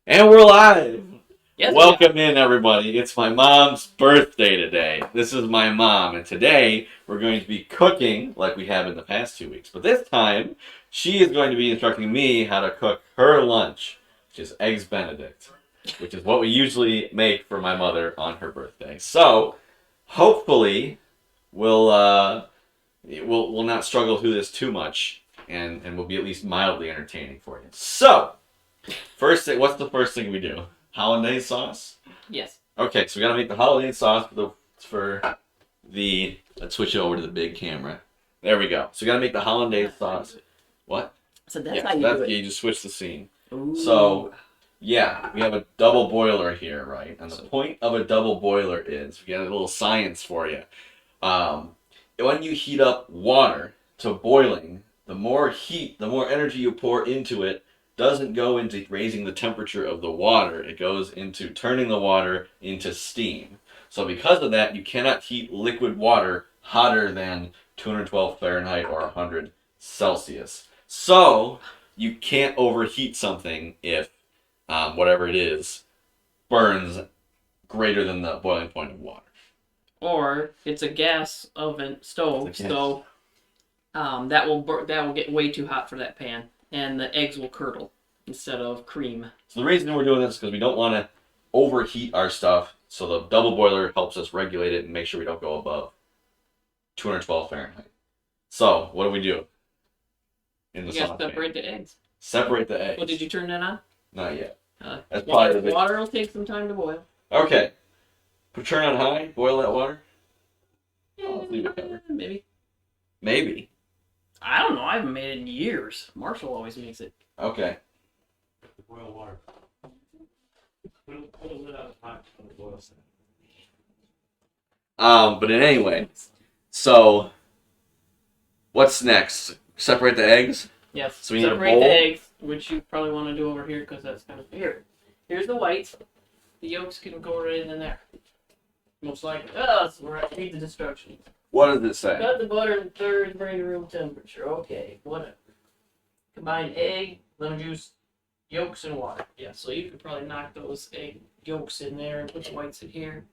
And we're live! Yes, Welcome in, everybody. It's my mom's birthday today. This is my mom, and today we're going to be cooking like we have in the past 2 weeks. But this time, she is going to be instructing me how to cook her lunch, which is Eggs Benedict, which is what we usually make for my mother on her birthday. So, hopefully, we'll not struggle through this too much, and we'll be at least mildly entertaining for you. So, what's the first thing we do? Hollandaise sauce? Yes. Okay, so we gotta make the hollandaise sauce for the. Let's switch it over to the big camera. There we go. So we gotta make the hollandaise sauce. What? So that's how you do it. You just switch the scene. Ooh. So, yeah, we have a double boiler here, right? And the point of a double boiler is, we got a little science for you. When you heat up water to boiling, the more heat, the more energy you pour into it, doesn't go into raising the temperature of the water. It goes into turning the water into steam. So because of that, you cannot heat liquid water hotter than 212 Fahrenheit or 100 Celsius. So you can't overheat something if whatever it is burns greater than the boiling point of water. Or it's a gas oven stove, so that will get way too hot for that pan, and the eggs will curdle instead of cream. So the reason we're doing this is because we don't want to overheat our stuff. So the double boiler helps us regulate it and make sure we don't go above 212 Fahrenheit. So what do we do? You got to separate the eggs. Separate the eggs. Well, did you turn that on? Not yet. That's water will take some time to boil. Okay. Turn on high. Boil that water. Leave it covered. Maybe. I don't know. I haven't made it in years. Marshall always makes it. Okay. Boil water. Put a lid on the pot and it boils. But anyway, so what's next? Separate the eggs? Yes. So we need separate a bowl? the eggs, which you probably want to do over here because that's kind of here. Here's the whites. The yolks can go right in there. Most likely. Oh, so I hate the destruction. What does it say? Cut the butter in thirds, bring to room temperature. Okay, whatever. Combine egg, lemon juice, yolks, and water. Yeah, so you could probably knock those egg yolks in there and put the whites in here,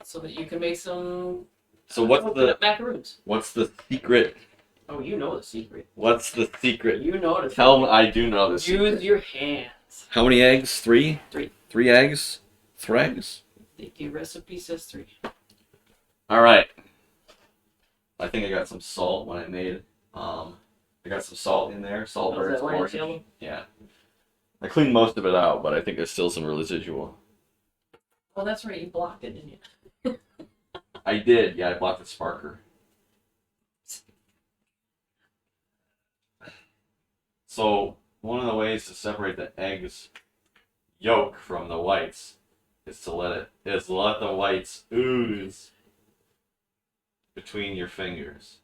so that you can make some. So what's macaroons? What's the secret? Oh, you know the secret. What's the secret? You know the secret. Tell me, I do know the secret. Use your hands. How many eggs? 3? 3. 3 eggs? 3 eggs? The recipe says 3. All right. I think I got some salt when I made. I got some salt in there. Salt burns orange. Yeah. I cleaned most of it out, but I think there's still some residual. Oh, that's right. You blocked it, didn't you? I did. Yeah, I blocked the sparker. So one of the ways to separate the eggs yolk from the whites is to let the whites ooze between your fingers.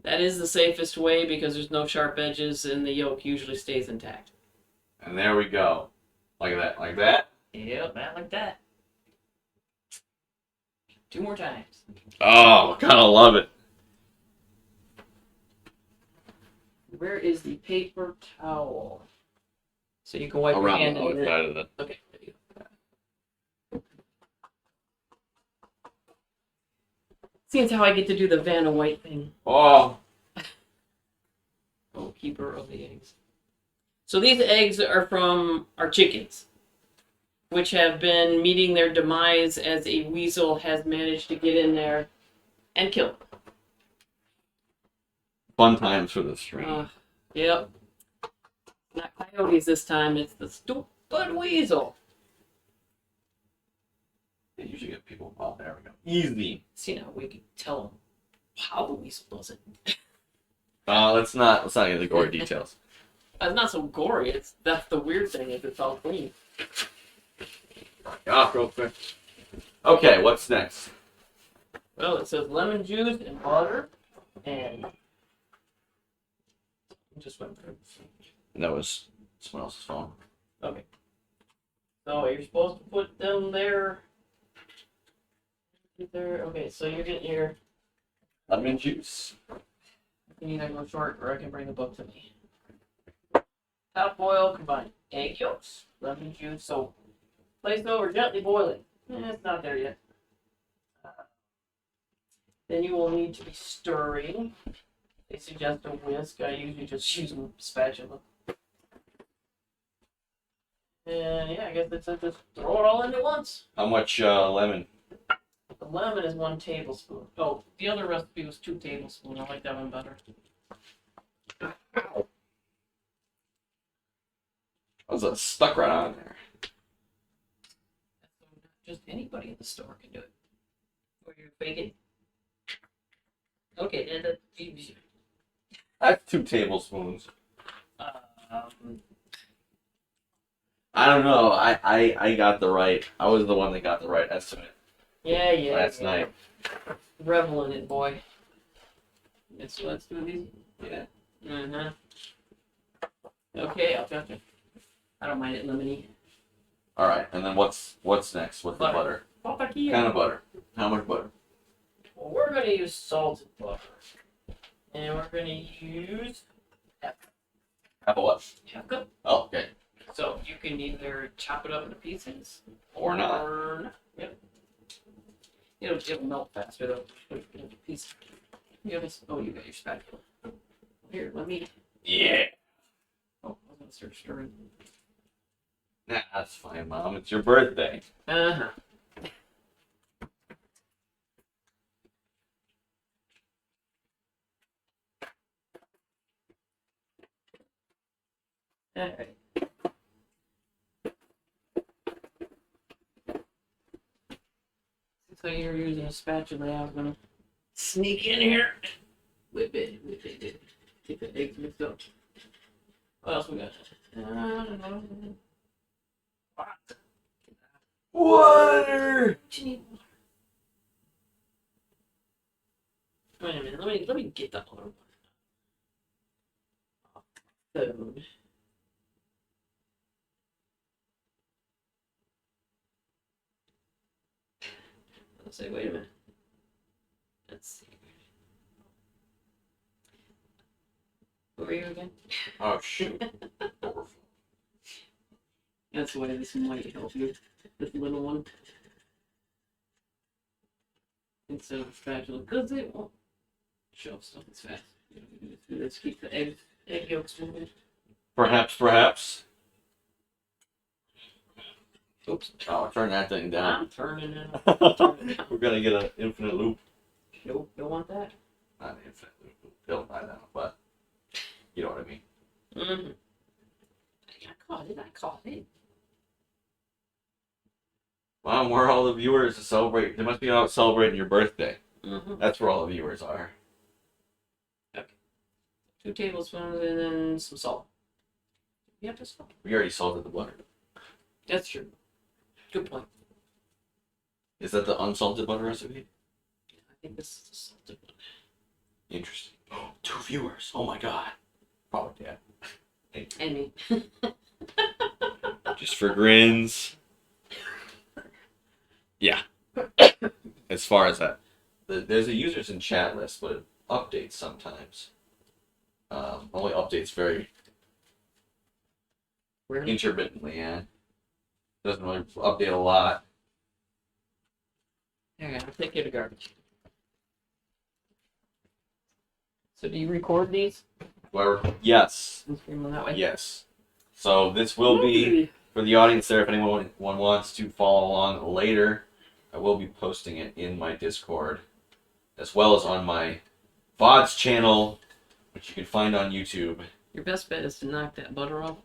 That is the safest way because there's no sharp edges and the yolk usually stays intact. And there we go. Like that. Like that? Yep, man, like that. 2 more times. Oh, gotta love it. Where is the paper towel? So you can wipe your Around hand the in other it. side of it. Okay, there you go. Seems how I get to do the Vanna White thing. Oh. Oh, keeper of the eggs. So these eggs are from our chickens, which have been meeting their demise as a weasel has managed to get in there and kill them. Fun times for the stream. Yep. Not coyotes this time, it's the stupid weasel. They usually get people. Oh, there we go. Easy. See, now we can tell them how the weasel does it. Let's not get into gory details. It's not so gory. That's the weird thing is it's all clean. Yeah, real quick. Okay, what's next? Well, it says lemon juice and water and just went through. And that was someone else's phone. Okay. So you're supposed to put them there. Okay, so you're getting your Lemon juice. You can either go short or I can bring the book to me. Top boil, combine egg yolks, lemon juice. So place over, gently boiling. It's not there yet. Then you will need to be stirring. They suggest a whisk. I usually just use a spatula. And yeah, I guess that's it. Just throw it all in at once. How much lemon? The lemon is 1 tablespoon. Oh, the other recipe was 2 tablespoons. I like that one better. Was it stuck right on there? Just anybody in the store can do it. Or you bake it. Okay, and that. That's 2 tablespoons. Um, I don't know. I got the right. I was the one that got the right estimate yeah. last night. Revel in it, boy. Let's do these. Yeah. Okay, I'll judge it. I don't mind it lemony. All right. And then what's next with the butter? Papa Kind of butter. How much butter? Well, we're gonna use salted butter, and we're gonna use Half a what? half cup. Oh, okay. So you can either chop it up into pieces Or not. Yep. It'll melt faster though. Put it into pieces. You got your spatula. Here, let me. Yeah. Oh, I was gonna start stirring. Nah, that's fine, Mom. It's your birthday. Uh-huh. Alright. So you're using a spatula, I was gonna sneak in here. Whip it. Get the eggs mixed up. What else we got? Water. Wait a minute, let me get that other one. Food. Let's say, wait a minute. Let's see. Who are you again? Oh shoot. That's why this might help you. This little one. Instead of a spatula, because it won't shove stuff as fast. Let's keep the egg yolks moving. Perhaps. Oops. Oh, turn that thing down. I'm turning it. We're gonna get an infinite loop. Nope, don't want that. Not an infinite loop. Don't I know, but you know what I mean. Mm-hmm. I caught it. Mom, where are all the viewers to celebrate? They must be out celebrating your birthday. Mm-hmm. That's where all the viewers are. 2 tablespoons and then some salt. You have to salt. We already salted the butter. That's true. Good point. Is that the unsalted butter recipe? I think this is the salted one. Interesting. Oh, 2 viewers. Oh my god. Probably Dad. And me. Just for grins. Yeah. As far as that, there's a users in chat list, but it updates sometimes. Only updates very Really? intermittently, yeah. Doesn't really update a lot. Okay, I'll take you to garbage. So do you record these? Yes. And stream them that way? Yes. So this will be for the audience there. If anyone wants to follow along later, I will be posting it in my Discord, as well as on my VODs channel, which you can find on YouTube. Your best bet is to knock that butter off.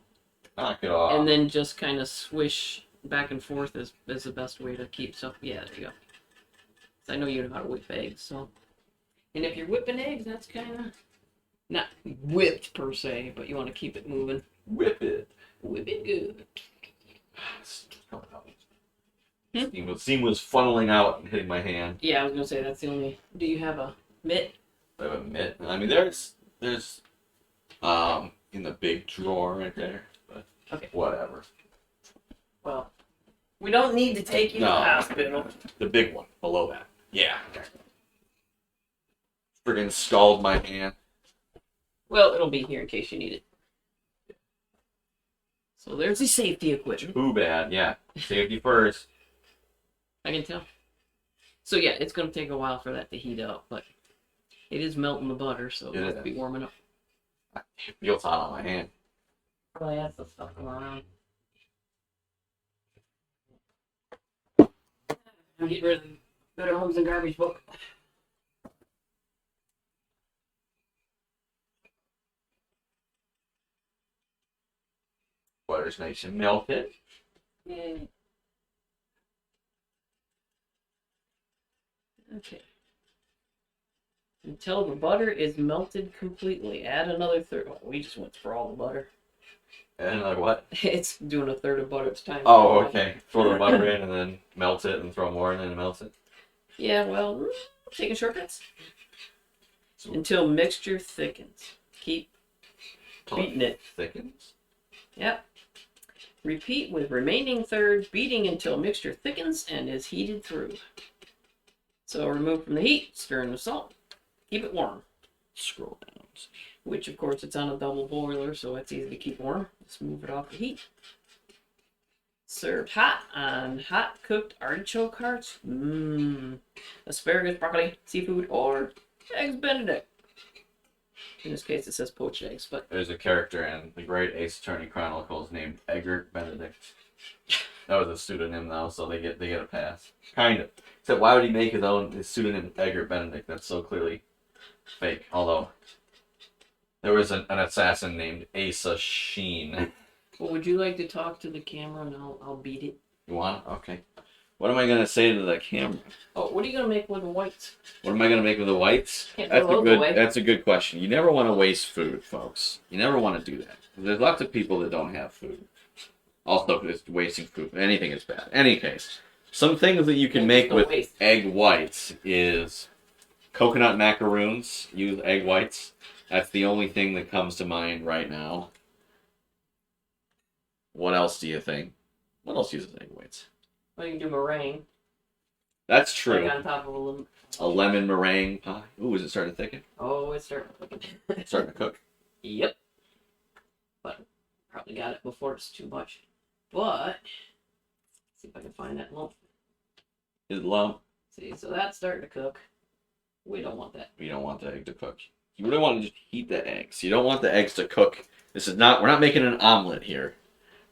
Knock it off. And then just kind of swish back and forth is the best way to keep stuff. Yeah, there you go. 'Cause I know you know how to whip eggs, so. And if you're whipping eggs, that's kind of not whipped per se, but you want to keep it moving. Whip it. Whip it good. Steam was funneling out and hitting my hand. Yeah, I was gonna say that's the only. Do you have a mitt? I have a mitt. I mean, there's in the big drawer right there. But Okay. Whatever. Well, we don't need to take you to the hospital. The big one below that. Yeah. Friggin' scald my hand. Well, it'll be here in case you need it. So there's the safety equipment. Too bad. Yeah. Safety first. I can tell. So yeah, it's gonna take a while for that to heat up, but it is melting the butter, so it must be warming up. It feels hot on my hand. Probably has the stuff going around. I'm getting rid of the Better Homes and Garbage book. Butter's nice and melted. Yay. Okay. Until the butter is melted completely, add another third. Well, we just went for all the butter. And another what? It's doing a third of butter at a time. Oh, okay. Throw the butter in and then melt it and throw more in and melt it. Yeah, well, taking shortcuts. Until mixture thickens. Keep beating it. Thickens? Yep. Repeat with remaining third, beating until mixture thickens and is heated through. So remove from the heat, stir in the salt. Keep it warm. Scroll down. Which, of course, it's on a double boiler, so it's easy to keep warm. Just move it off the heat. Served hot on hot cooked artichoke hearts. Asparagus, broccoli, seafood, or eggs Benedict. In this case, it says poached eggs, but There's a character in the Great Ace Attorney Chronicles named Egbert Benedict. That was a pseudonym though, so they get a pass. Kind of. Except why would he make his pseudonym Egbert Benedict? That's so clearly fake. Although there was an assassin named Asa Sheen. well, would you like to talk to the camera and I'll beat it? You want? Okay. What am I gonna say to the camera? Oh, what are you gonna make with the whites? What am I gonna make with the whites? Can't throw those away. That's a good question. You never want to waste food, folks. You never want to do that. There's lots of people that don't have food. Also, it's wasting food. Anything is bad. Any case, some things that you can make with egg whites is coconut macaroons. Use egg whites. That's the only thing that comes to mind right now. What else do you think? What else uses egg whites? Well, you can do meringue. That's true. Like on top of a lemon meringue pie. Ooh, is it starting to thicken? Oh, it's starting to cook. Starting to cook. Yep. But probably got it before it's too much. But let's see if I can find that lump. Is lump? See, so that's starting to cook. We don't want that. You don't want the egg to cook. You really want to just heat the eggs. You don't want the eggs to cook. We're not making an omelet here.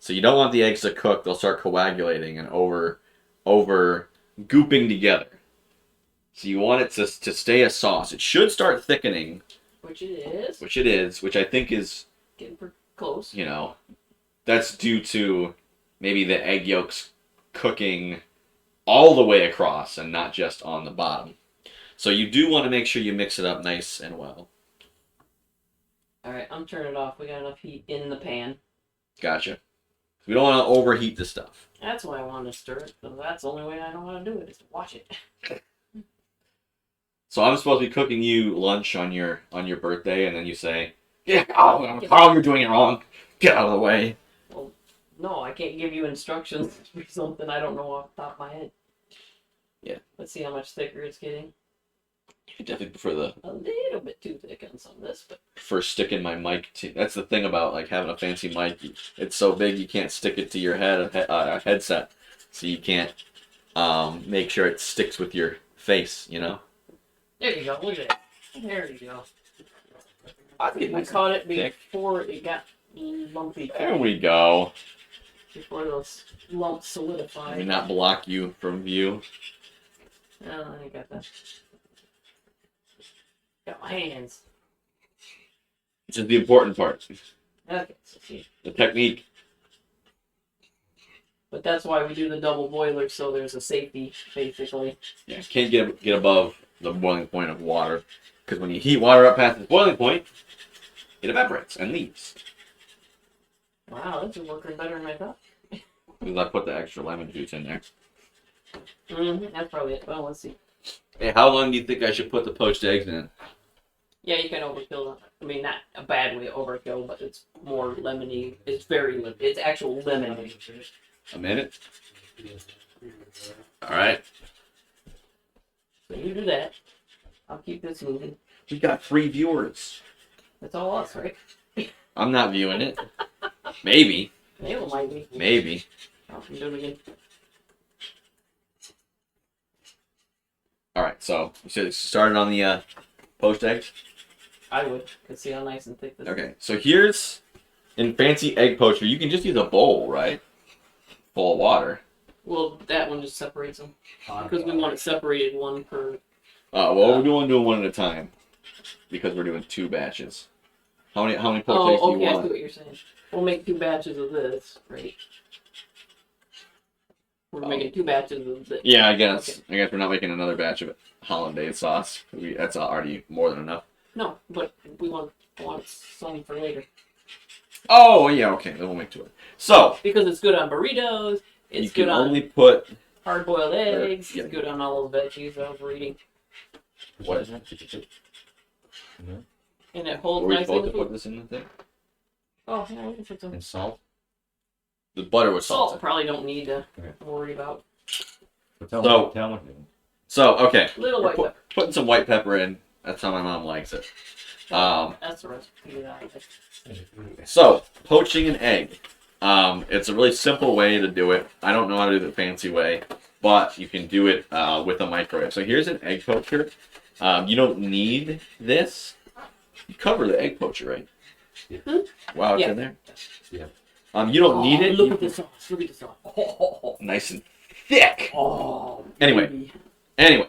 So you don't want the eggs to cook. They'll start coagulating and over gooping together. So you want it to stay a sauce. It should start thickening. Which it is. Which I think is getting pretty close. You know, that's due to maybe the egg yolks cooking all the way across and not just on the bottom. So you do want to make sure you mix it up nice and well. Alright, I'm turning it off. We got enough heat in the pan. Gotcha. We don't want to overheat the stuff. That's why I want to stir it. So that's the only way I know how to do it is to watch it. So I'm supposed to be cooking you lunch on your birthday, and then you say, "Yeah, Carl, you're doing it wrong. Get out of the way." Well, no, I can't give you instructions for something I don't know off the top of my head. Yeah. Let's see how much thicker it's getting. I definitely prefer a little bit too thick on some of this, but prefer sticking my mic to. That's the thing about like having a fancy mic. It's so big you can't stick it to your headset, so you can't make sure it sticks with your face. You know. There you go. Look at that. There you go. I caught it before it got lumpy. There we go. Before those lumps solidified. Let me not block you from view. Oh, I got that. Got my hands. Which is the important part. Okay, so see. The technique. But that's why we do the double boiler, so there's a safety, basically. Yeah, can't get above the boiling point of water, because when you heat water up past its boiling point, it evaporates and leaves. Wow, this is working better than I thought. Because I put the extra lemon juice in there. That's probably it. Well, let's see. Hey, how long do you think I should put the poached eggs in? Yeah, you can overkill it. I mean, not a bad way to overkill, but it's more lemony. It's very lemon. It's actual lemony. A minute? Alright. So you do that. I'll keep this moving. We got 3 viewers. That's all us, right? I'm not viewing it. Maybe. Maybe it might be. Maybe. Oh, do it again. All right, so you said it started on the poached eggs. I would. Could see how nice and thick this is. Okay, so here's in fancy egg poacher. You can just use a bowl, right? Full of water. Well, that one just separates them. Because we want it separated one per. Well, we're doing one at a time because we're doing 2 batches. How many poached eggs do Oh, you okay, I see want? what you're saying. We'll make 2 batches of this, right? We're making 2 batches of this. Yeah, I guess. Okay. I guess we're not making another batch of hollandaise sauce. That's already more than enough. No, but we want some for later. Oh, yeah, okay. Then we'll make 2. So, Because it's good on burritos. It's you can good on only put... hard-boiled eggs. yeah. It's good on all those veggies I was reading. What is And it Were holds we nicely supposed in the to put food. this in the thing? Oh, yeah, we can put some. And salt. The butter was Salt salted. probably don't need to Okay. worry about. Tell So- me. So, okay. Little We're white pepper. putting some white pepper in. That's how my mom likes it. That's the recipe that I like. So, poaching an egg. It's a really simple way to do it. I don't know how to do the fancy way, but you can do it with a microwave. So here's an egg poacher. You don't need this. You cover the egg poacher, right? Yeah. Wow, it's Yeah. in there? Yeah. You don't need it. Look at the sauce. Look at the sauce. Nice and thick. Oh. Anyway. baby. Anyway,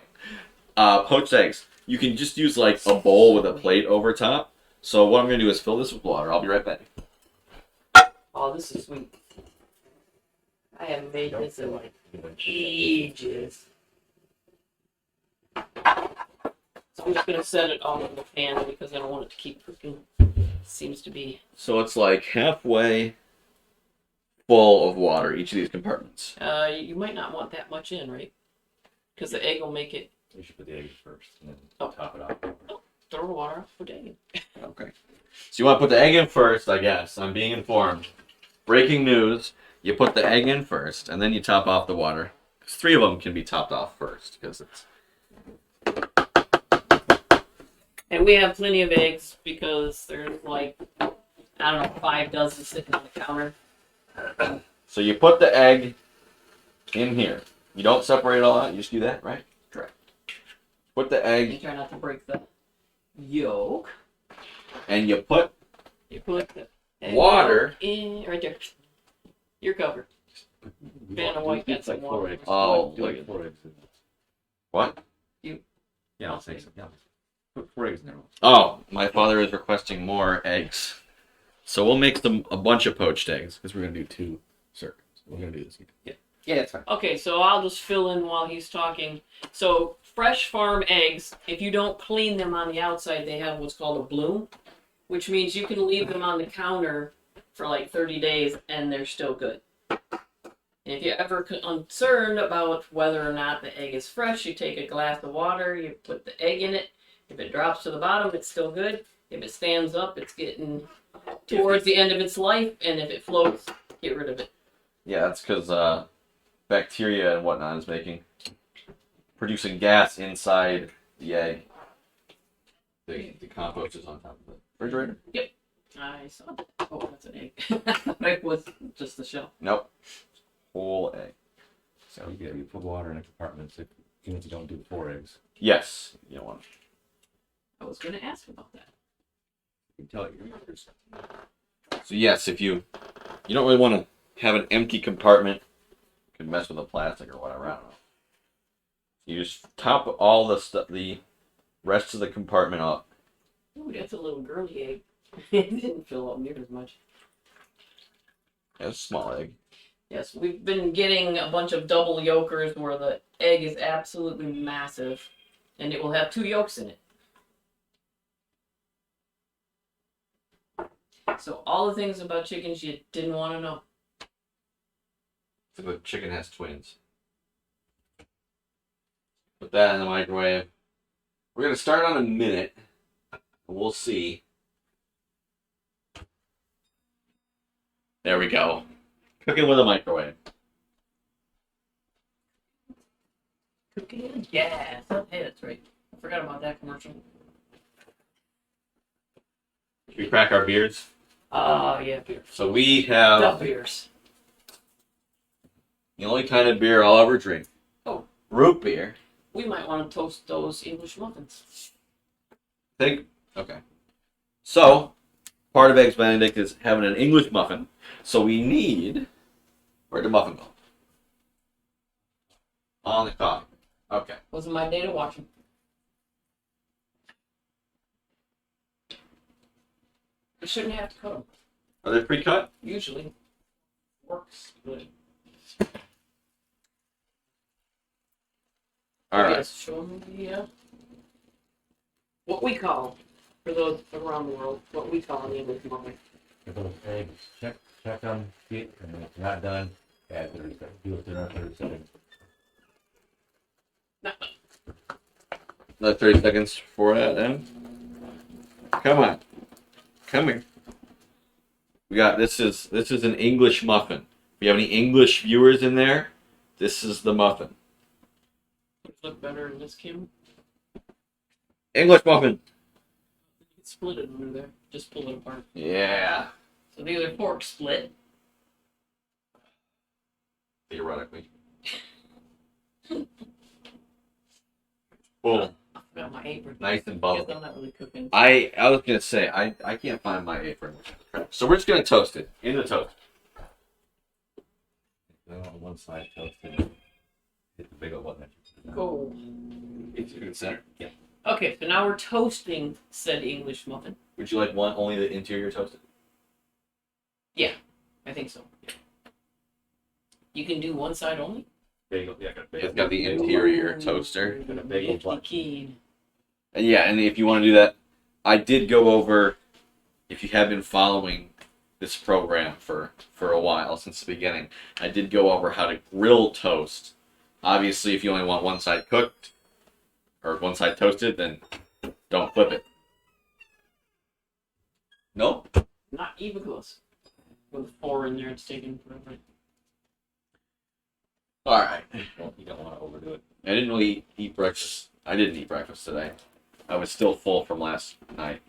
poached eggs. You can just use like a bowl with a plate over top. So what I'm going to do is fill this with water. I'll be right back. Oh, this is sweet. I haven't made this in like ages. So I'm just gonna set it on the pan because I don't want it to keep cooking. Seems to be. So it's like halfway full of water, each of these compartments. You might not want that much in, right? Because the egg will make it. You should put the eggs first and then Oh. top it off. Throw the water off, put egg in. Okay. So you want to put the egg in first, I guess. I'm being informed. Breaking news. You put the egg in first, and then you top off the water. 'Cause 3 of them can be topped off first, because it's... And we have plenty of eggs because there's like, I don't know, 5 dozen sitting on the counter. So you put the egg in here. You don't separate it all out. You just do that, right? Correct. Put the You egg, try not to break the yolk. and you put You put the egg Water. yolk in right there. You're covered. Vanna White got some like 4 water. eggs. Oh, Do look like at 4 eggs in there. what? Yeah, I'll take some. Yeah. Put 4 eggs in there. Oh, my father is requesting more eggs. So we'll make them a bunch of poached eggs because we're gonna do 2 circuits. We're gonna do this. Yeah, that's fine. Okay, so I'll just fill in while he's talking. So fresh farm eggs, if you don't clean them on the outside, they have what's called a bloom, which means you can leave them on the counter for like 30 days and they're still good. And if you're ever concerned about whether or not the egg is fresh, you take a glass of water, you put the egg in it. If it drops to the bottom, it's still good. If it stands up, it's getting towards the end of its life, and if it floats, get rid of it. Yeah, that's because bacteria and whatnot is producing gas inside the egg. The compost is on top of the refrigerator. I saw that. Oh, that's an egg. It was just the shell. Nope. Whole egg. So you put water in a compartment, so even if you don't do 4 eggs, Yes. You don't want. I was going to ask about that. you can tell it your members. So yes, if you don't really want to have an empty compartment, you can mess with the plastic or whatever. I don't know. You just top all the rest of the compartment up. Ooh, that's a little girly egg. It didn't fill up near as much. Yeah, it's a small egg. Yes, we've been getting a bunch of double yolkers where the egg is absolutely massive, and it will have 2 yolks in it. So all the things about chickens you didn't want to know. So the chicken has twins. Put that in the microwave. We're gonna start on a minute. We'll see. There we go. Cooking with a microwave. Cooking with gas. Hey, that's right. I forgot about that commercial. Should we crack our beers? Oh, yeah, beer. So we The have beers. the only kind of beer I'll ever drink. Oh. Root beer. We might want to toast those English muffins. Think. Okay. So, part of Eggs Benedict is having an English muffin. So we need. Where'd the muffin go? On the coffee. Okay. Wasn't my day to watch them. You shouldn't have to cut them. Are they pre-cut? Usually works good. All right. Yes, show them the what we call, for those around the world, what we call an English muffin. If those eggs, check on it, and if it's not done, add 30 seconds. Do it to another 30 seconds. Another 30 seconds for that then. Come on. Come here. We got this is an English muffin. If you have any English viewers in there, this is the muffin. Look better in this camera. English muffin. You can split it under there. Just pull it apart. Yeah. So the other fork split. Theoretically. Boom. I forgot my apron. Nice and Guess bubbly. I'm not really cooking. I was gonna say I can't find my apron. So we're just gonna toast it in the toast. Then on one side, toasted. Hit the big old button. Go. It's in the center. Yeah. Okay, so now we're toasting said English muffin. Would you like one only the interior toasted? I think so. You can do one side only? Bagel, yeah, got a bagel. It's got the interior toaster. Got a bagel Mickey button. Keen. And yeah, and if you want to do that, I did go over. If you have been following this program for a while since the beginning, I did go over how to grill toast. Obviously, if you only want one side cooked or one side toasted, then don't flip it. Nope. Not even close. With 4 in there, it's taking forever. All right. Well, you don't want to overdo it. I didn't really eat breakfast. I didn't eat breakfast today. I was still full from last night.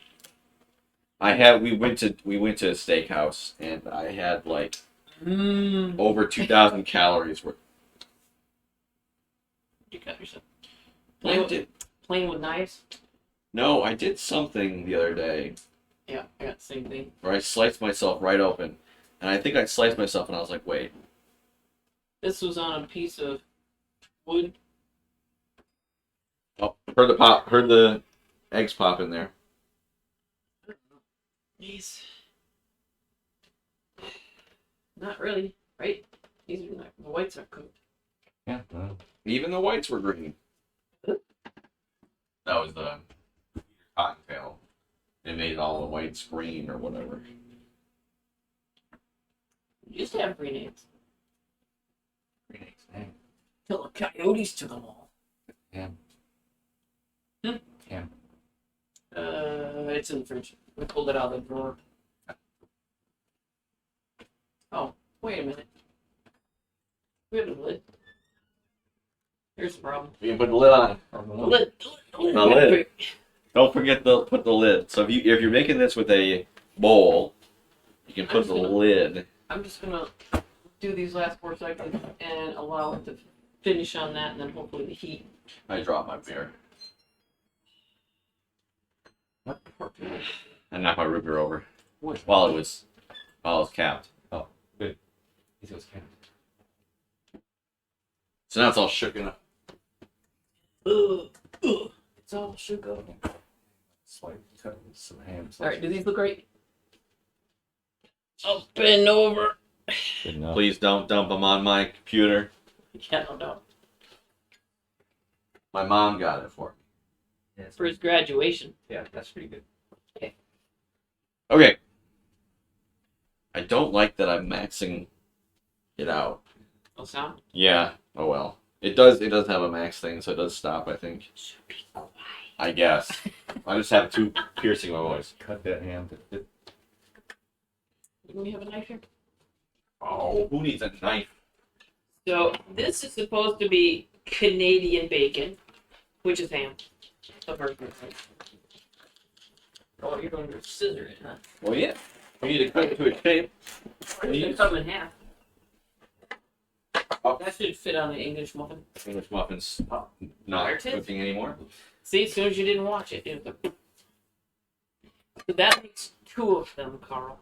We went to a steakhouse and I had like over 2,000 calories worth. You cut yourself. I Playing with knives? No, I did something the other day Yeah, I got the same thing. where I sliced myself right open. And I think I sliced myself and I was like, wait. This was on a piece of wood. Oh, heard the eggs pop in there. These. Not really, right? These are not, the whites are cooked. Yeah. Well, Even the whites were green. That was the cottontail. It made all the whites green or whatever. We used to have green eggs. green eggs. Ham. Till the coyotes took them all. Ham. Hmm? Ham. It's in the fridge. We pulled it out of the drawer. Oh, wait a minute. We have a lid. Here's the problem. You can put the lid on. The lid. The lid. Don't forget to put the lid. So if you're making this with a bowl, you can put the lid. I'm just gonna do these last 4 seconds and allow it to finish on that, and then hopefully the heat. I dropped my beer. What? I knocked my root beer over What? while it was capped. He was ham. So now it's all shooken up. It's all sugar. Slight cut some ham. All right, do these look right? Up and over. Good enough. Please don't dump them on my computer. Yeah, no doubt. My mom got it for me. For his graduation. Yeah, that's pretty good. Okay. I don't like that I'm maxing it out. No sound? Yeah. Oh well. It does have a max thing, so it does stop, I think. Should be quiet. I guess. I just have too piercing my voice. Cut that ham. Do we have a knife here? Oh, who needs a knife? So this is supposed to be Canadian bacon, which is ham. The version of ham. Oh, you're going to scissor it, huh? Well, yeah. We need to cut it to a shape. You can cut them in half. Oh. That should fit on an English muffin. English muffins not There it is. cooking anymore. See, as soon as you didn't watch it, it was like... So that makes 2 of them, Carl.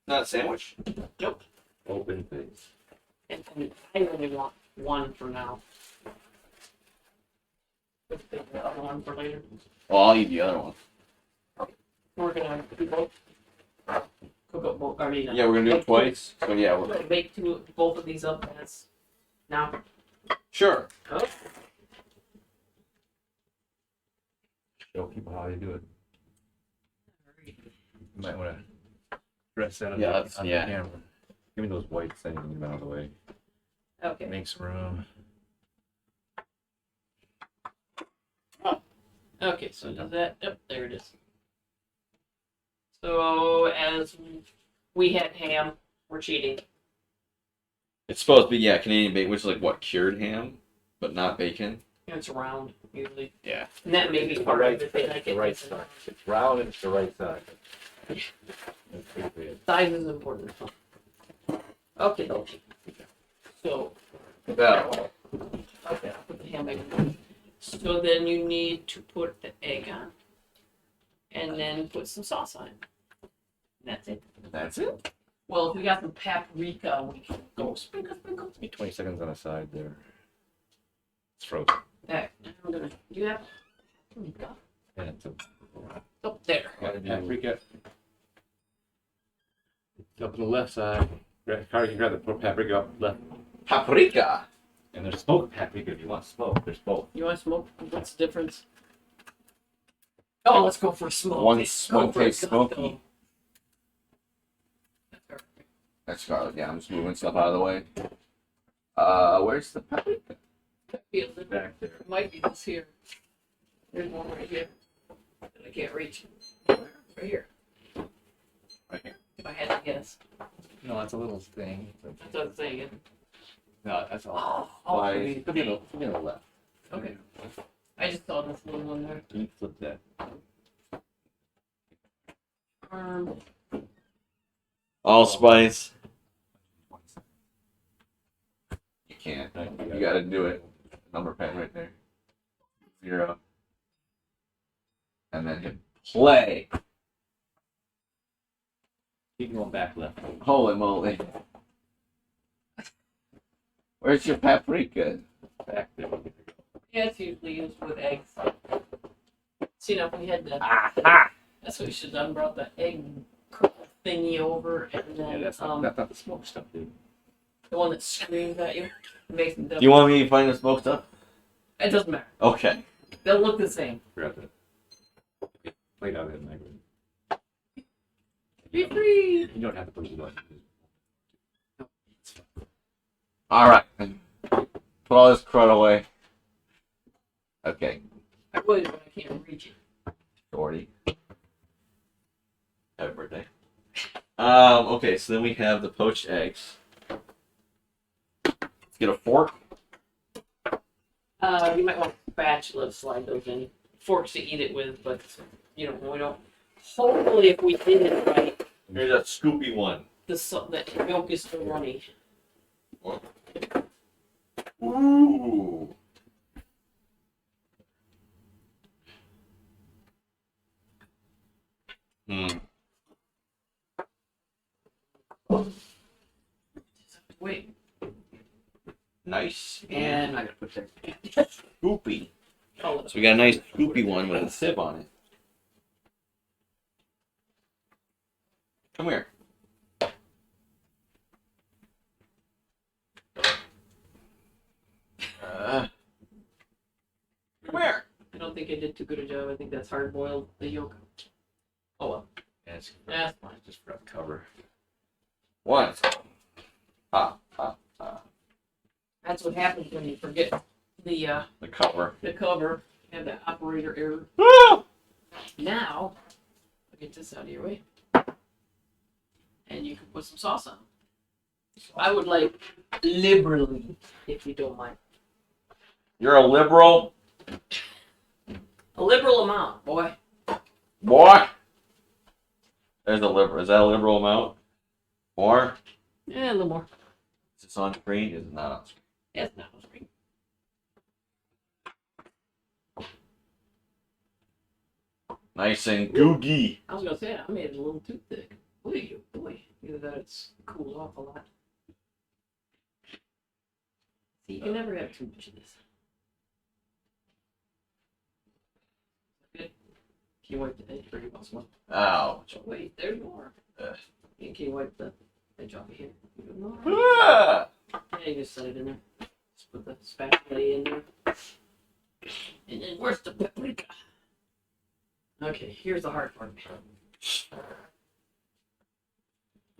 Not a sandwich. Nope. Open face. And I only want 1 for now. Let's take the other one for later. Well, I'll eat the other one. We're gonna do both. Cook up both. I mean, Yeah, we're gonna do it make twice. So yeah, We're gonna make both of these up as now. sure. Oh, Show people how you do it. You might want to dress that on, Yeah, the, that's- on yeah. the camera. Give me those whites, then you can get them out of the way. okay. Make some room. Okay, so does that? Yep, there it is. So as we had ham, we're cheating. It's supposed to be Canadian bacon, which is like what, cured ham, but not bacon. It's round usually, Yeah. and that may be It's the part right, of it. They like the it. right size. It's round and it's the right size. That's pretty good. Size is important. Okay. So That. okay, I'll put the ham back in. So then you need to put the egg on, and then put some sauce on it. And that's it. That's it. Well, if we got some paprika, we can go sprinkle, sprinkle. Give me 20 seconds on the side there. It's frozen. There. I'm gonna. Do you have paprika? Yeah, it's Up there. paprika. It's up on the left side. Carl, you can grab the paprika up left. Paprika. And there's smoked paprika if you want smoke. There's both. You want smoke? What's the difference? Oh, let's go for smoke. One Let's go one for tastes it. Let's smoky. go. That's perfect. That's garlic. Yeah, I'm just moving stuff out of the way. Where's the paprika? Feels it. Back there. It might be this here. There's one right here that I can't reach. Right here. Right here. If I had to guess. No, that's a little thing. That's what I'm saying. No, that's all. Oh, Why? Could be on the left. okay. I just saw this little one there. You can flip that. Allspice. You can't. You gotta do it. Number pad right there. 0. And then hit play. Keep going back left. Holy moly. Where's your paprika? Back there. Yeah, it's usually used with eggs. See, now if we had the. Aha! That's what we should have done. Brought the egg cook thingy over, and Yeah, then that's not the smoked stuff, dude. the one that screams at you. Makes them Do you want me to find the smoked stuff? It doesn't matter. Okay. They'll look the same. Grab that. Plate out of it, Mike. Be free. You don't have to put it on. Alright. Put all this crud away. Okay. I would, but I can't reach it. Shorty. Happy birthday. Okay, so then we have the poached eggs. Let's get a fork. You might want a spatula to slide those in. Forks to eat it with, but we don't. Hopefully, if we did it right, Here's a scoopy one. the milk is still runny. Ooh. Wait, Nice. and I gotta put that. Scoopy. Oh, So we got a nice scoopy one with a sieve on it. Come here. Come here. I don't think I did too good a job. I think that's hard boiled the yolk. Oh well, Yeah, it's that's fine. just for a cover. One. That's what happens when you forget the cover. the cover. Have that operator error. Ah! Now, I'll get this out of your way, and you can put some sauce on. I would like liberally, if you don't mind. You're a liberal, A liberal amount, boy. boy. There's a liberal. Is that a liberal amount? More? Yeah, a little more. Is this on screen? Is it not on screen? Yeah, it's not on screen. Nice and googie. I was gonna say I made it a little too thick. Boy, oh boy. Either that it's cooled off a lot. See, you can never have too much of this. Good. Can you wipe the edge pretty well? One. Ouch. Oh, wait, there's more. Ugh. Yeah, can you wipe the edge off of here? Even more. Ah! Yeah, you just set it in there. Just put the spatula in there. And then where's the paprika? Okay, here's the hard part.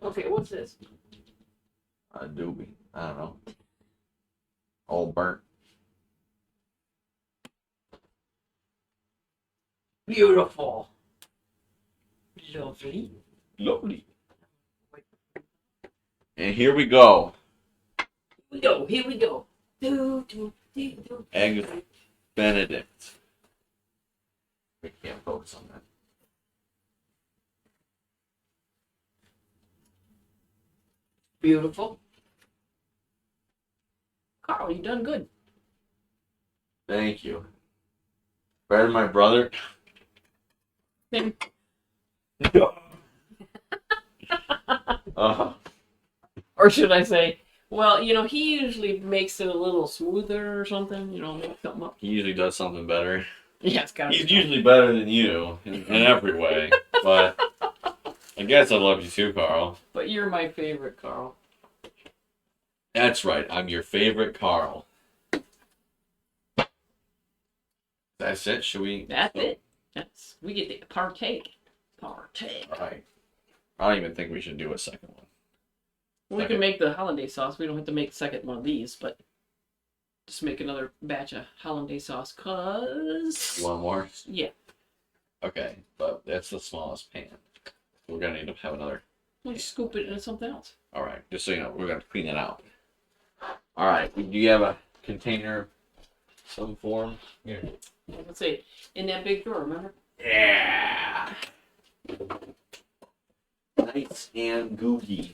Okay, what's this? A doobie. I don't know. All burnt. Beautiful. Lovely. Lovely. And here we go. Here we go. Do, do, do, do. Egg Benedict. We can't focus on that. Beautiful. Carl, you done good. Thank you. Better than my brother. Same. Or should I say, well, you know, he usually makes it a little smoother or something, you know, make something up. He usually does something better. Yeah, it's gotta He's be. usually better than you in every way. But I guess I love you too, Carl. But you're my favorite, Carl. That's right. I'm your favorite Carl. That's it. Should we? That's it. We get to partake. Partake. All right. I don't even think we should do a second one. We Okay. can make the hollandaise sauce. We don't have to make a second one of these, but just make another batch of hollandaise sauce, cause One more. yeah, Okay, but that's the smallest pan. We're gonna need to have another. we'll just scoop it into something else. All right, just so you know, we're gonna clean it out. All right. Do you have a container, some form? Here. Let's see, in that big drawer, remember? Yeah. Nice and gooey.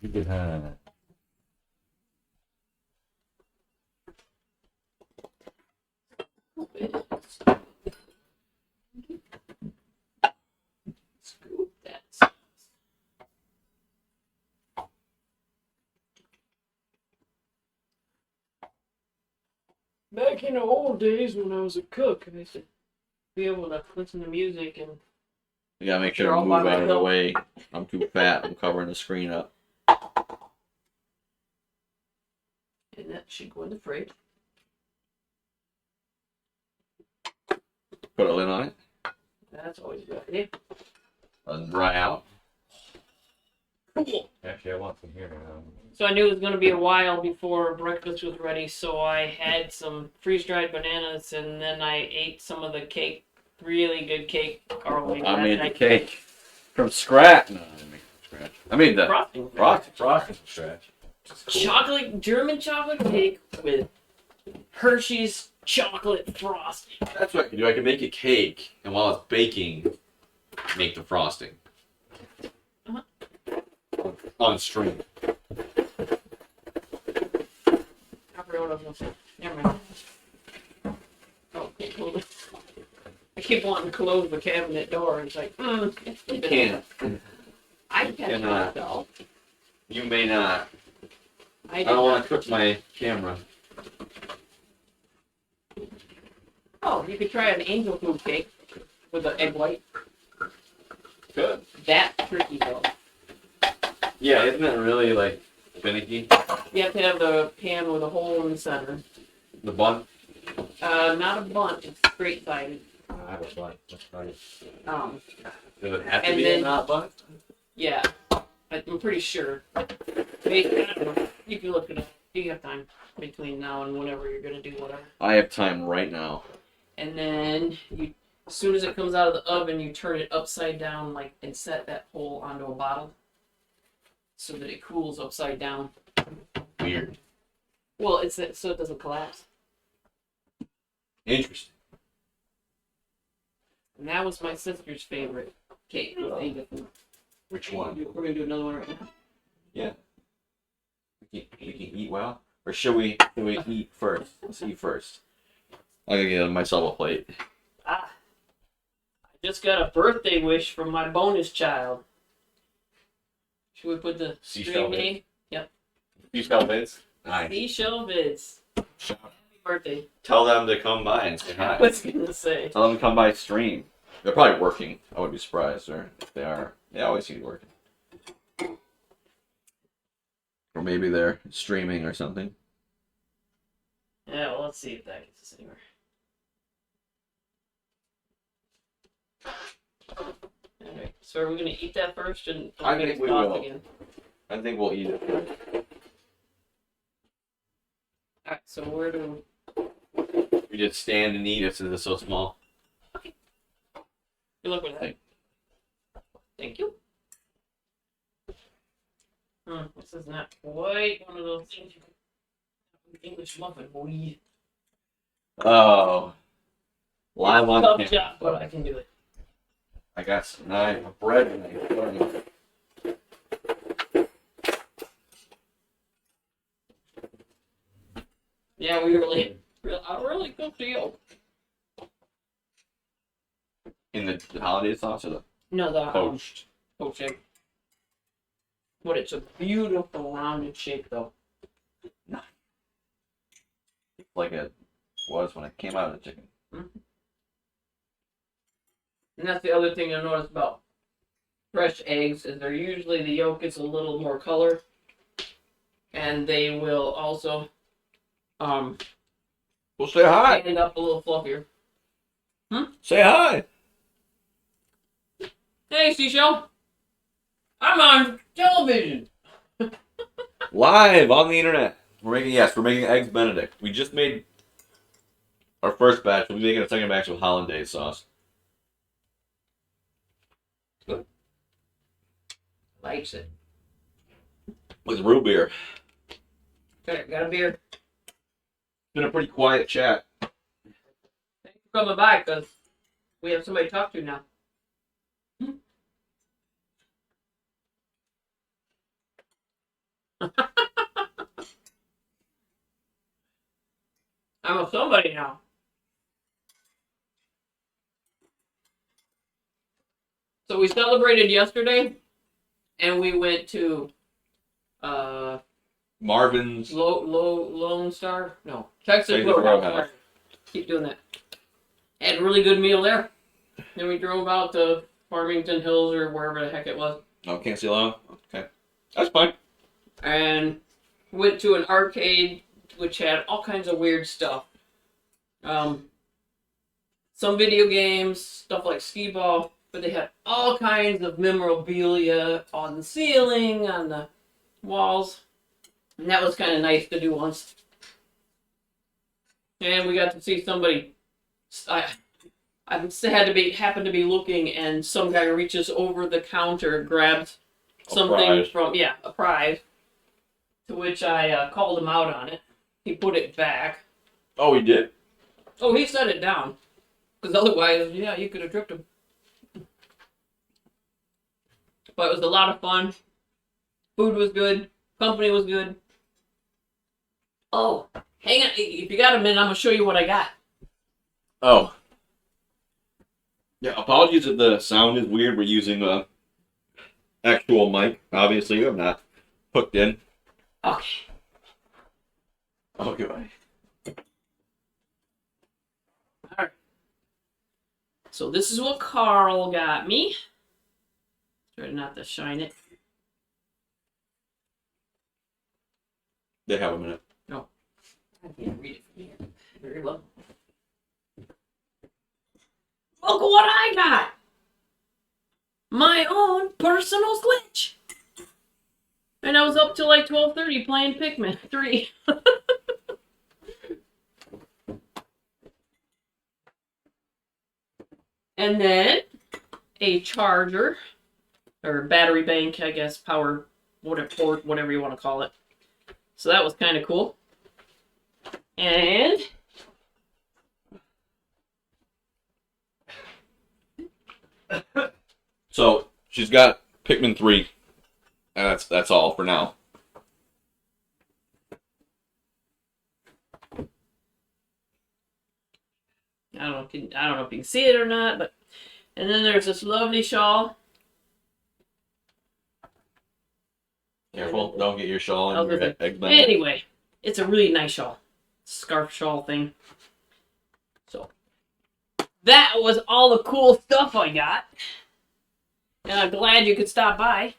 You can have that. Scoop that sauce. Back in the old days when I was a cook, I used to be able to listen to music and You gotta make sure You're to all move by out of the myself. way. I'm too fat. I'm covering the screen up. that should go in the fridge. Put a lid on it. That's always a good idea. Let it dry out. Cool. Actually, I want some here. So I knew it was going to be a while before breakfast was ready, so I had some freeze-dried bananas, and then I ate some of the cake. Really good cake. Carl made I that made the night. cake from scratch. No, I didn't make it from scratch. I made the Frosting. frosting from scratch. Cool. Chocolate, German chocolate cake with Hershey's chocolate frosting. That's what I can do. I can make a cake, and while it's baking, make the frosting. Uh-huh. On stream. I forgot what I was going to say. Never mind. Oh, okay, cool. I keep wanting to close the cabinet door, and it's like, it's You can't. I You catch cannot. myself. You may not. I I did don't want not. to cook my camera. Oh, you could try an angel food cake with an egg white. Good. That's tricky though. Yeah, isn't it really like finicky? You have to have the pan with a hole in the center. The bun? Not a bunch, it's straight sided. I have a bun. That's right. Does it have to And be then- a not bun? Yeah, I'm pretty sure. Maybe, I don't know. You can look it up. You have time between now and whenever you're gonna do whatever. I have time right now. And then you, as soon as it comes out of the oven, you turn it upside down, like, and set that hole onto a bottle, so that it cools upside down. Weird. Well, it's so it doesn't collapse. Interesting. And that was my sister's favorite cake. Which one? We're gonna do another one right now. Yeah. We can eat well, or should we eat first? Let's eat first. I'm gonna get myself a plate. I just got a birthday wish from my bonus child. Should we put the Seashell stream name? Yep. Seashell vids. Nice. Seashell vids. Happy birthday. Tell them to come by and say hi. I was gonna say. Tell them to come by stream. They're probably working. I wouldn't be surprised, or if they are. They always seem to be working. Or maybe they're streaming or something. Yeah, well, let's see if that gets us anywhere. Alright, so are we gonna eat that first and I make think it we soft will. again? I think we'll eat it first. Alright, so where do We just stand and eat it since it's so small. good luck with that? Thank you. This is not quite one of those things you can English muffin boy. Oh. Live on Tough camera. job, but I can do it. I got some knife, a bread knife. Yeah, we I really cooked the yolk. In the holiday sauce or the No, the poached? poached egg. But it's a beautiful rounded shape though. Like it was when it came out of the chicken. And that's the other thing I noticed about fresh eggs is they're usually the yolk is a little more color, and they will also Well, say hi. stand up a little fluffier. Say hi. Hey, Seashell, I'm on television. Live on the internet. We're making eggs Benedict. We just made our first batch. We'll be making a second batch with hollandaise sauce. Good. Likes it. With root beer. Got a beer. It's been a pretty quiet chat. Thanks for coming by, because we have somebody to talk to now. I'm a somebody now. So we celebrated yesterday, and we went to Marvin's. Lone Star? No, Texas Texas Roadhouse. Roadhouse. Keep doing that. Had a really good meal there. Then we drove out to Farmington Hills or wherever the heck it was, Oh, can't see long? Okay. That's fine. and went to an arcade which had all kinds of weird stuff. Some video games, stuff like skee ball, but they had all kinds of memorabilia on the ceiling, on the walls, and that was kind of nice to do once. And we got to see somebody. Happened to be looking, and some guy reaches over the counter, grabs something from a prize. To which I called him out on it. He put it back. Oh, he did? Oh, he set it down, because otherwise, you could have tripped him. But it was a lot of fun. Food was good. Company was good. Oh, hang on. If you got a minute, I'm going to show you what I got. Oh. Yeah, apologies if the sound is weird. We're using a actual mic. Obviously, I'm not hooked in. Okay. Oh, goodbye. Alright. So this is what Carl got me. Try not to shine it. They have a minute. I can't read it from here very well. Look what I got! My own personal Switch! And I was up till like 12:30 playing Pikmin 3. And then a charger, or battery bank, I guess, power, port, whatever you want to call it. So that was kind of cool. And So she's got Pikmin 3, and that's all for now. I don't know if you can see it or not, but and then there's this lovely shawl. Careful, don't get your shawl I in was your gonna egg say, bag. anyway, it's a really nice shawl, scarf shawl thing. So that was all the cool stuff I got, and I'm glad you could stop by.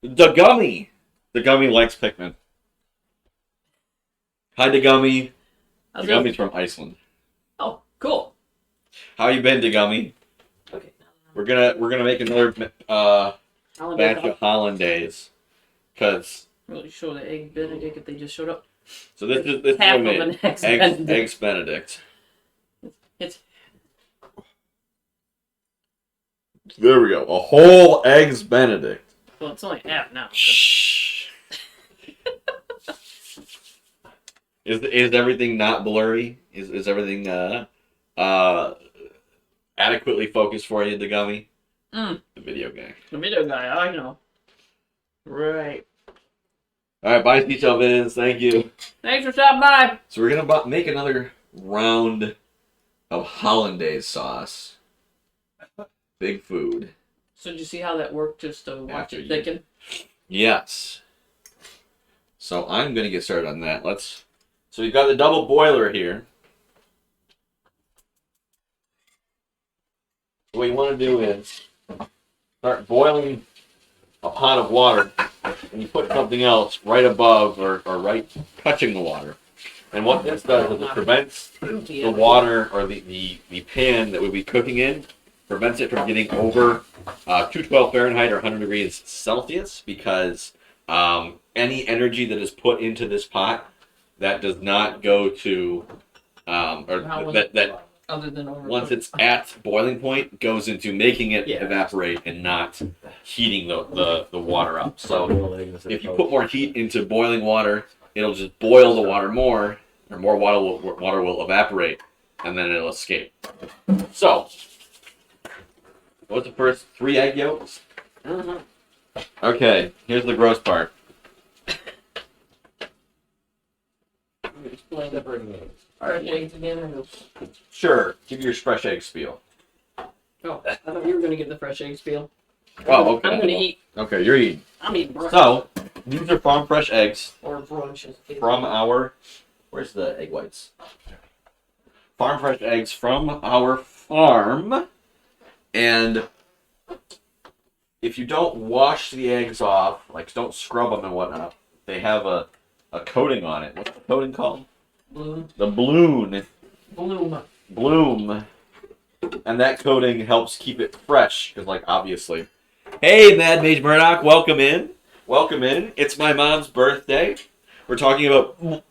The gummy. The gummy likes Pikmin. Hi, Degummy. Degummy's from Iceland. Oh, cool. How you been, Degummy? Okay. We're gonna make another batch of hollandaise, cause really show the egg Benedict if they just showed up. so this is Half what of an egg eggs Benedict. Benedict. It's There we go. A whole eggs Benedict. well, it's only half now. So. Shh. Is everything not blurry? Is everything adequately focused for you, Degummy? The video game. The video guy, I know. Right. All right, bye, Tito Viz. Thank you. Thanks for stopping by. So we're gonna make another round of hollandaise sauce. Big food. So did you see how that worked? Just to watch After it you. thicken. Yes. So I'm gonna get started on that. So we've got the double boiler here. What you want to do is start boiling a pot of water, and you put something else right above or right touching the water. And what this does is it prevents the water or the pan that we'll be cooking in, prevents it from getting over 212 Fahrenheit or 100 degrees Celsius, because any energy that is put into this pot that does not go to that Other than over. once it's at boiling point goes into making it evaporate and not heating the water up. So if you put more heat into boiling water, it'll just boil the water more, or more water will evaporate, and then it'll escape. So what's the first 3 egg yolks? Okay, here's the gross part. Explain the fresh eggs again. Or Sure, give your fresh egg spiel. oh, I thought you were gonna get the fresh egg spiel. Oh, okay. I'm gonna eat. Okay, you're eating. I'm eating brunch. So these are farm fresh eggs Or brunch. from our. Where's the egg whites? Farm fresh eggs from our farm, and if you don't wash the eggs off, like don't scrub them and whatnot, they have a coating on it. What's the coating called? Bloom. The bloom. Bloom. And that coating helps keep it fresh, because, like, obviously. Hey, Mad Mage Murdoch, welcome in. Welcome in. It's my mom's birthday. We're talking about.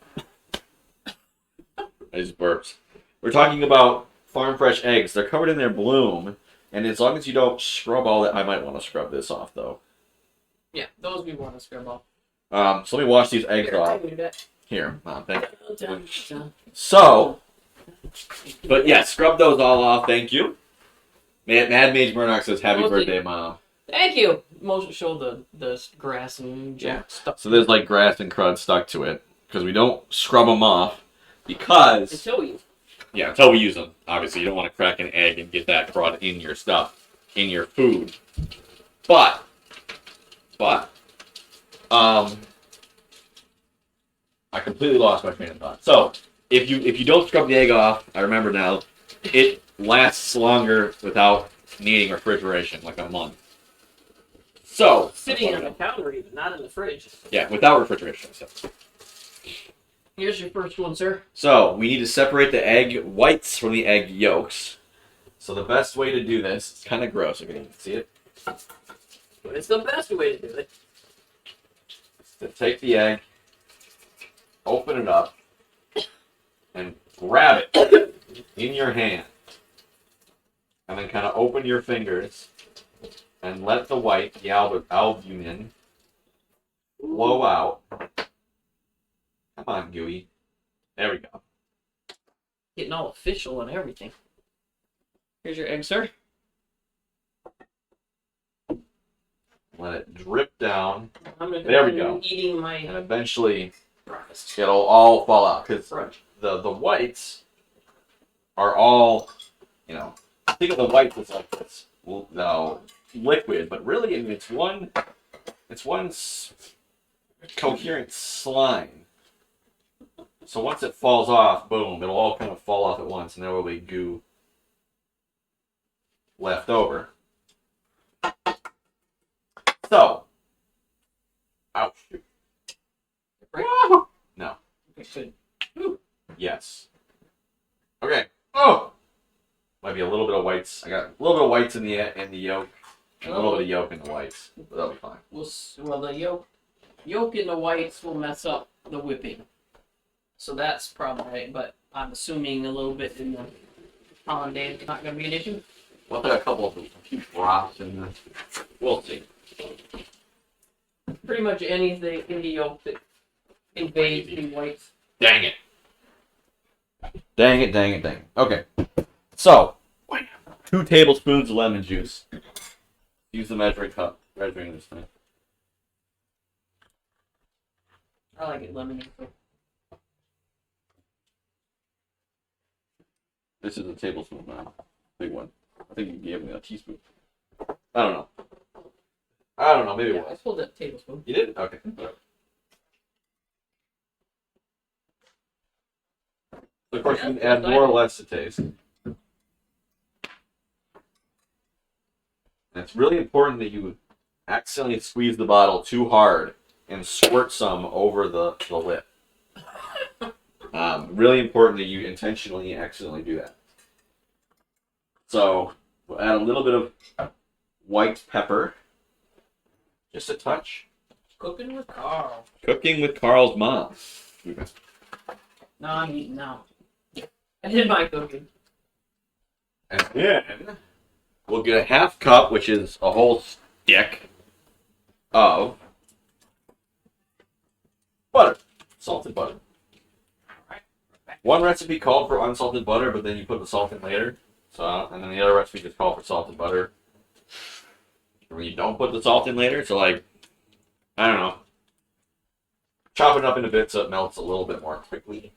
I just burps. We're talking about farm fresh eggs. They're covered in their bloom, and as long as you don't scrub all that, I might want to scrub this off though. Yeah, those we want to scrub off. So let me wash these eggs Here, off. I can do that. Here, Mom, thank you. Dun. So, but yeah, scrub those all off. Thank you. Mad Mage Murdoch says, "Happy Mostly- birthday, Mom." Thank you. Most show the grass and junk stuff. So there's like grass and crud stuck to it because we don't scrub them off because until we use them. Obviously, you don't want to crack an egg and get that crud in your stuff, in your food. But I completely lost my train of thought. So if you don't scrub the egg off, I remember now, it lasts longer without needing refrigeration, like a month. So Sitting on the counter even, not in the fridge. yeah, without refrigeration. So. Here's your first one, sir. So we need to separate the egg whites from the egg yolks. So the best way to do this, it's kind of gross. Okay, you can see it. But it's the best way to do it. To take the egg, open it up, and grab it in your hand. And then kind of open your fingers and let the white, the albumin, flow out. Come on, Gooey. There we go. Getting all official and everything. Here's your egg, sir. let it drip down, I'm gonna There we continue go. eating and my eventually breakfast. it'll all fall out because Brunch. the whites are all, think of the whites as like this, no, liquid, but really, I mean, it's one coherent slime. So once it falls off, boom, it'll all kind of fall off at once, and there will be goo left over. So, ouch. No. Okay, good. Yes. Okay. Oh, might be a little bit of whites. I got a little bit of whites in the yolk, and a little bit of yolk in the whites, but that'll be fine. Well, the yolk and the whites will mess up the whipping, so that's probably. But I'm assuming a little bit in the hollandaise is not going to be an issue. We'll put a couple of few drops in this. We'll see. Pretty much anything in the yolk that invades the whites. Dang it. Dang it, dang it, dang it. Okay. So, 2 tablespoons of lemon juice. Use the measuring cup. Measuring this thing. I like it lemony. This is a tablespoon now. Big one. I think you gave me a teaspoon. I don't know. Maybe Yeah, it I was. pulled that tablespoon. You did? Okay. Whatever. Of course, you can add more or less to taste. And it's really important that you accidentally squeeze the bottle too hard and squirt some over the lip. Really important that you intentionally accidentally do that. So we'll add a little bit of white pepper. Just a touch. Cooking with Carl. Cooking with Carl's mom. No, I'm eating now. I did my cooking. And then we'll get a half cup, which is a whole stick of butter. Salted butter. One recipe called for unsalted butter, but then you put the salt in later. So, and then the other recipe just called for salted butter. When you don't put the salt in later, so like, I don't know. Chop it up into bits so it melts a little bit more quickly.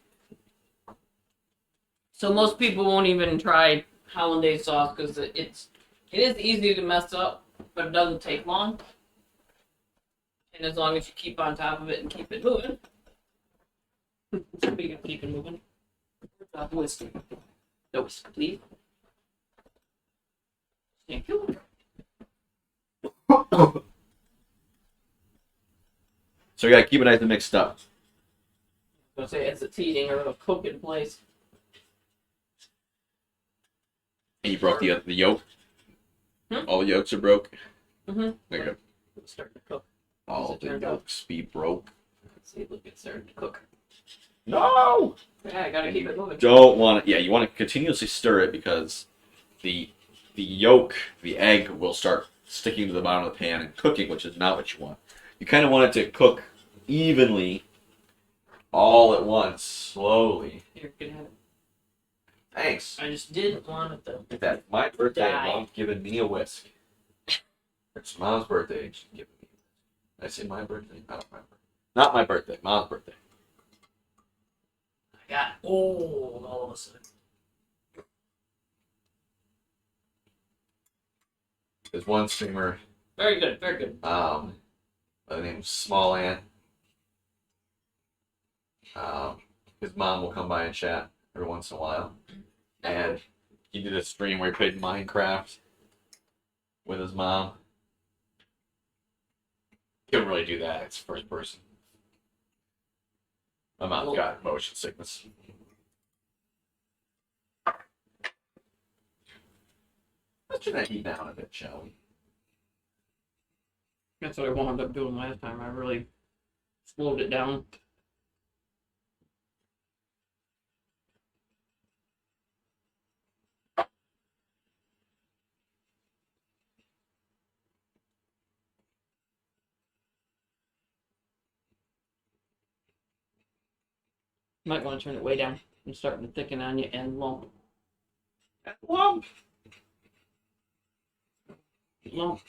So most people won't even try hollandaise sauce because it is easy to mess up, but it doesn't take long. And as long as you keep on top of it and keep it moving. Speaking of keep it moving. Whiskey. No whiskey, please. Thank you. So you gotta keep it nice and mixed up. I was gonna say as it's heating or it'll cook in place. And you broke the yolk. All the yolks are broke. Mm-hmm. There you go. It's starting to cook. All the yolks be broke. Let's see, look, it's starting to cook. No! Yeah, I gotta keep it moving. Don't want to. Yeah, you want to continuously stir it because the yolk, the egg, will start sticking to the bottom of the pan and cooking, which is not what you want. You kind of want it to cook evenly, all at once, slowly. Here, you can have it. Thanks. I just didn't want it though. If that's my birthday, Die. Mom's giving me a whisk. It's Mom's birthday. She's giving me. Did I say my birthday? I don't remember. Not my birthday. Mom's birthday. I got old all of a sudden. There's one streamer, Very good, very good. by the name of Small Ant. His mom will come by and chat every once in a while. And he did a stream where he played Minecraft with his mom. Couldn't really do that. It's first person. My mom's got motion sickness. Let's turn that heat down a bit, shall we? That's what I wound up doing last time. I really slowed it down. Might want to turn it way down. It's starting to thicken on you and lump. Lump. Lump.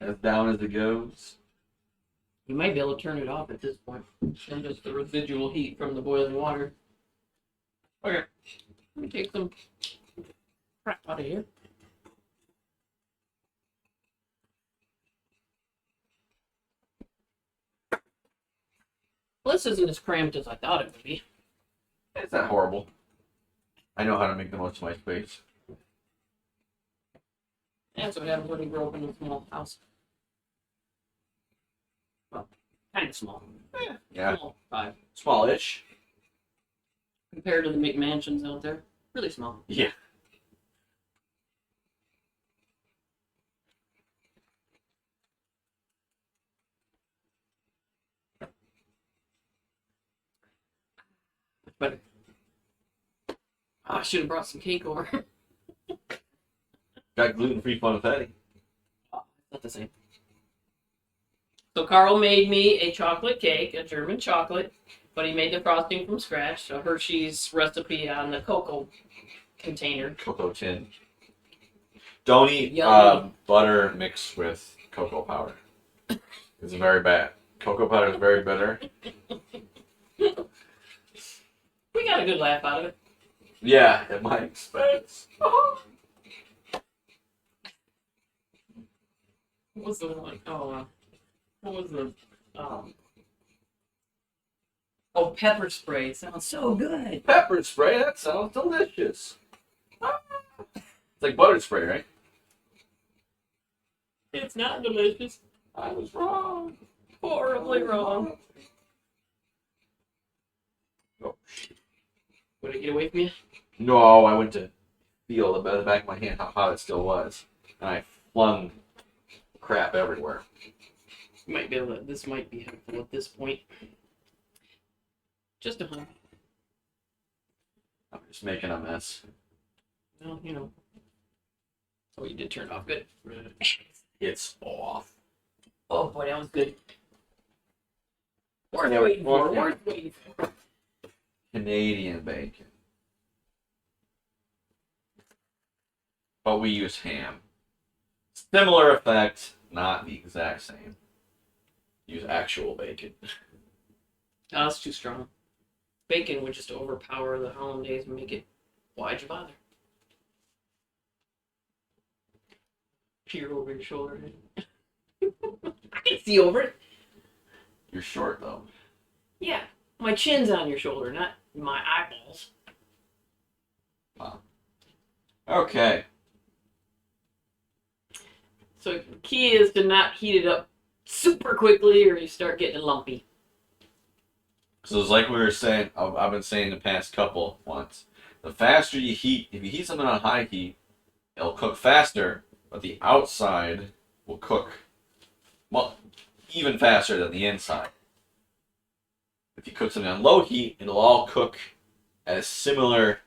As down as it goes. You might be able to turn it off at this point. And just the residual heat from the boiling water. Okay. Let me take some crap out of here. Well, this isn't as cramped as I thought it would be. It's not horrible. I know how to make the most of my space. That's what happens when you grow up in a small house. Well, kind of small. Yeah. Small, 5. Smallish. Compared to the McMansions out there. Really small. Yeah. But I should have brought some cake over. Got gluten-free funfetti. Not the same. So Carl made me a chocolate cake, a German chocolate, but he made the frosting from scratch. So Hershey's recipe on the cocoa container. Cocoa tin. Don't eat Yummy. butter mixed with cocoa powder. It's very bad. Cocoa powder is very bitter. We got a good laugh out of it. Yeah, at my expense. What was the one? Oh, what was the oh, pepper spray. It sounds so good. Pepper spray, that sounds delicious. It's like butter spray, right? It's not delicious. I was wrong. Horribly wrong. Oh. Would it get away from you? No, I went to feel the back of my hand how hot it still was, and I flung crap everywhere. Might be able to, this might be helpful at this point. Just a hunk. I'm just making a mess. Well, you know. Oh, you did turn it off. Good. It's off. Oh boy, that was good. Yeah, Worth well, waiting for. Canadian bacon. But we use ham. Similar effect, not the exact same. Use actual bacon. Oh, that's too strong. Bacon would just overpower the hollandaise and make it. Why'd you bother? Peer over your shoulder. I can see over it. You're short though. Yeah, my chin's on your shoulder, not my eyeballs. Wow. Okay. So the key is to not heat it up super quickly or you start getting lumpy. So it's like we were saying, I've been saying the past couple once. The faster you heat, if you heat something on high heat, it'll cook faster, but the outside will cook even faster than the inside. If you cook something on low heat, it'll all cook at a similar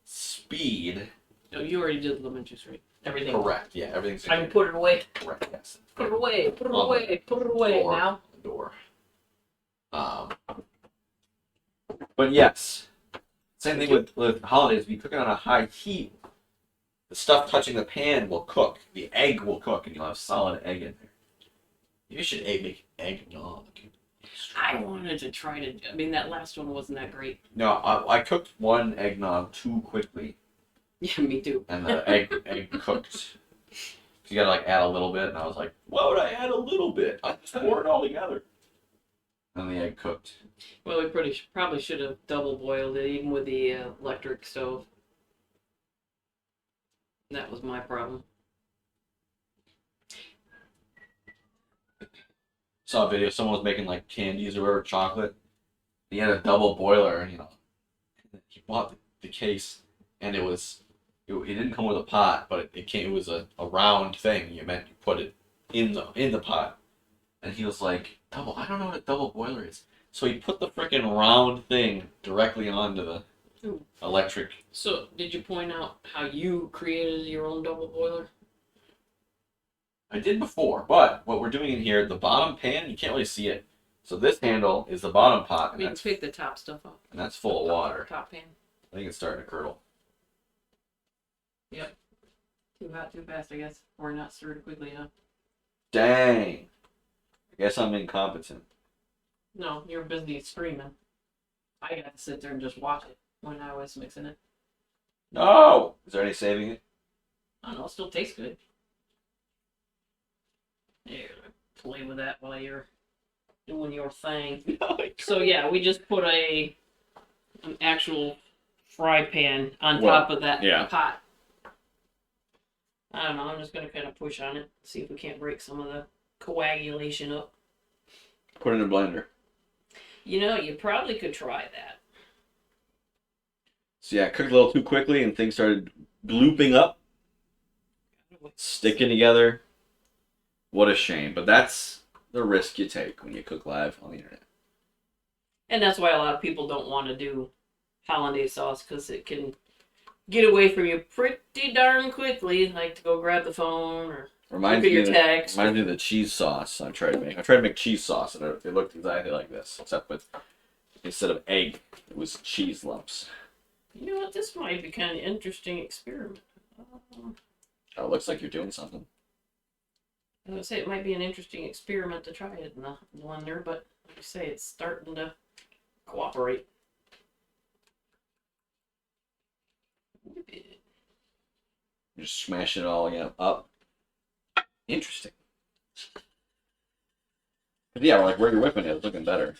speed. No, you already did the lemon juice, right? Everything. Correct. Yeah, everything's I can put it away. correct. Yes. Put it away. Put it On the away. Put it away floor. now. The door. But yes, same thing with hollandaise. If you cook it on a high heat, the stuff touching the pan will cook. The egg will cook, and you'll have solid egg in there. You should make eggnog. I wanted to try to. I mean, that last one wasn't that great. No, I cooked one eggnog too quickly, Yeah, me too. and the egg cooked. You gotta like add a little bit, and I was like, "Why would I add a little bit? I just pour it all together." And the egg cooked. Well, we probably should have double boiled it, even with the electric stove. That was my problem. Saw a video. Someone was making like candies or whatever, chocolate. He had a double boiler, and he bought the case, and it didn't come with a pot, but it came. It was a round thing. You put it in the pot, and he was like, "Double? I don't know what a double boiler is." So he put the freaking round thing directly onto the electric. So, did you point out how you created your own double boiler? I did before, but what we're doing in here, the bottom pan, you can't really see it. So this handle is the bottom pot, We can pick the top stuff up. and that's full of water. Top pan. I think it's starting to curdle. Yep. Too hot, too fast, I guess. Or not stirred quickly enough. Dang. I guess I'm incompetent. No, you're busy screaming. I got to sit there and just watch it when I was mixing it. No! Is there any saving it? I don't know, it still tastes good. Here, play with that while you're doing your thing. So yeah, we just put an actual fry pan on top of that pot. I don't know, I'm just gonna kind of push on it, see if we can't break some of the coagulation up. Put it in a blender. You know, you probably could try that. So yeah, it cooked a little too quickly and things started blooping up, sticking together. What a shame. But that's the risk you take when you cook live on the internet. And that's why a lot of people don't want to do hollandaise sauce, because it can get away from you pretty darn quickly. Like to go grab the phone or Reminds look at me your text. Reminds me of the cheese sauce I tried to make. I tried to make cheese sauce and it looked exactly like this, except with instead of egg, it was cheese lumps. You know what? This might be kind of interesting experiment. Oh, it looks like you're doing something. I would say it might be an interesting experiment to try it in the blender, but like I say, it's starting to cooperate. You're just smashing it all up. Interesting. But yeah, like where you're whipping it, it's looking better.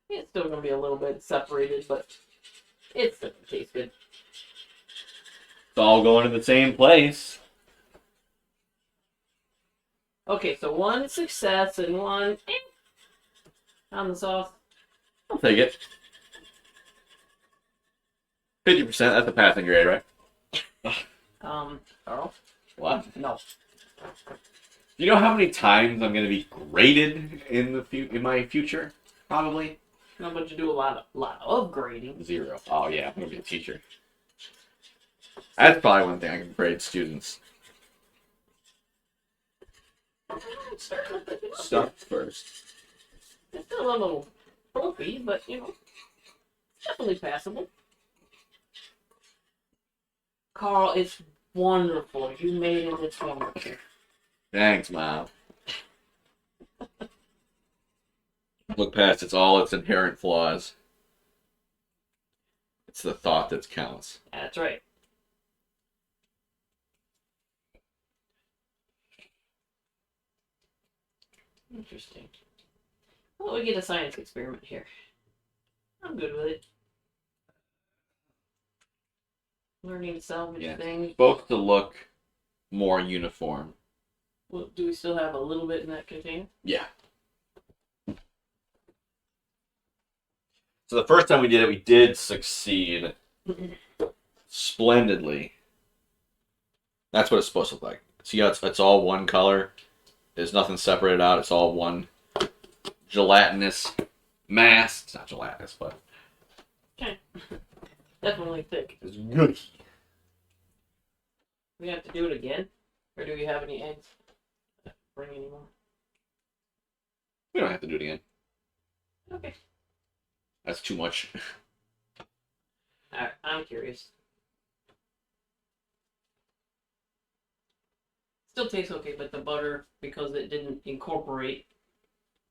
It's still going to be a little bit separated, but it's still going to taste good. It's all going to the same place. Okay, so one success and one on the sauce. I'll take it. 50%, that's a passing grade, right? Carl? What? No. You know how many times I'm going to be graded in my future? Probably No, but you do a lot of grading. 0. Oh yeah, I'm going to be a teacher. That's probably one thing I can grade students. Stuff first. It's still a little bulky, but you know, definitely passable. Carl, it's wonderful. You made it. It's wonderful. Thanks, Mom. Look past all its inherent flaws. It's the thought that counts. That's right. Interesting. Well, we get a science experiment here. I'm good with it. Learning to salvage things. Supposed to look more uniform. Well, do we still have a little bit in that container? Yeah. So the first time we did it, we did succeed splendidly. That's what it's supposed to look like. See how it's all one color? There's nothing separated out. It's all one gelatinous mass. It's not gelatinous, but Okay. Definitely thick. it's good. We have to do it again? Or do we have any eggs? Bring any more? We don't have to do it again. Okay. That's too much. Alright, I'm curious. Still tastes okay, but the butter, because it didn't incorporate,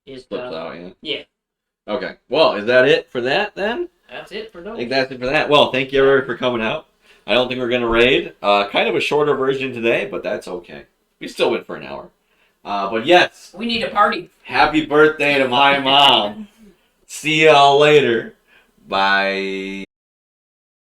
it Slips out, yeah. Yeah. Okay. Well, is that it for that then? That's it for I those. think that's it for that. Well, thank you everyone for coming out. I don't think we're going to raid. Kind of a shorter version today, but that's okay. We still went for an hour. But yes. We need a party. Happy birthday to my mom. See y'all later. Bye.